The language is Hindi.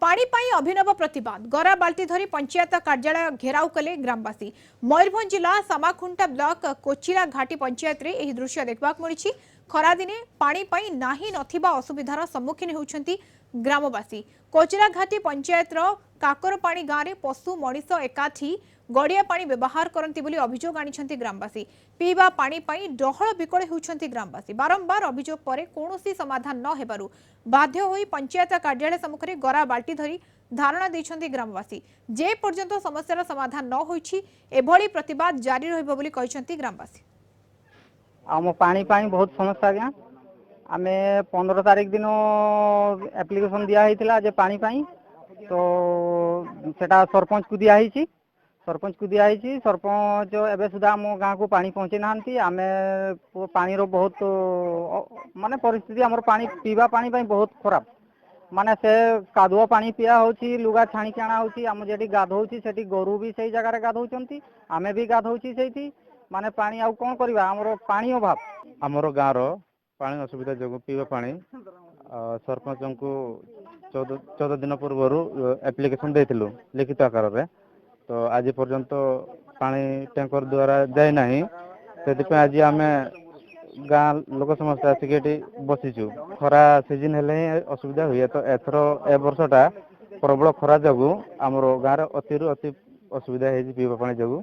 पानी पाई अभिनव प्रतिबाद गरा बाल्टी धरी पंचायत कार्यालय घेराव कले ग्रामवासी। मयूरभंज जिला सामाखुंटा ब्लॉक कोचिला घाटी पंचायत रे एही दृश्य देखबाक मिलिछि। खरा दिने पानी पाई नाही नथिबा असुविधार सम्मुखीन होउछंती ग्रामवासी। कोचिला घाटी पंचायत रो काकरपाणी गाँव रे पशु मनीष एकाठी गड़िया पानी व्यवहार करती बोली अभियोग आनिछंती ग्रामवासी। पीवा पानी पाई डहल विकल होउछंती ग्रामवासी। बारंबार अभियोग परे कोनोसी समाधान न हेबारु बाध्य होई पंचायत कार्यालय सम्मुखरे गरा बाल्टी धरी धारणा दैछंती ग्रामवासी। जे पर्यंत समस्यार समाधान न होईछि एभली प्रतिबाद जारी रहइबो बोली कहिसंती ग्रामवासी। आम पानी पाई बहुत समस्या आज्ञा आमे 15 तारिख दिन एप्लिकेशन दिया हैतिला जे पानी पाई तो सेटा सरपंच को दिया हैछि। सरपंच एबे सुधा आम गाँ को पानी पहुँचे नांती। आमे पानी रो बहुत माने परिस्थिति हमर पानी पीवा पानी पाई बहुत खराब माने से कादुआ पानी पिया होछि लुगा छाणी के आना होछि। आम जेठी गाधौछि सेठी गोरु भी सही जगह रे गाधौछंती आमे भी गाधौछि सेठी माने पानी आउ कोन करबा हमरो पानी अभाव। हमरो गाँ रो पानी असुविधा जो पीवा पानी सरपंच को 14 दिन पूर्व एप्लिकेशन देथिलु लिखित आकार रे तो आज पर्यंत पानी टैंकर द्वारा जाए नहीं से आज आम गाँ लोक समस्या आसिक बसीचु। खरा सीजन हेले असुविधा हुए तो एथर ए वर्षटा प्रबल खरा जगू आमर गाँव अति अति असुविधा है पीवा पानी जगू।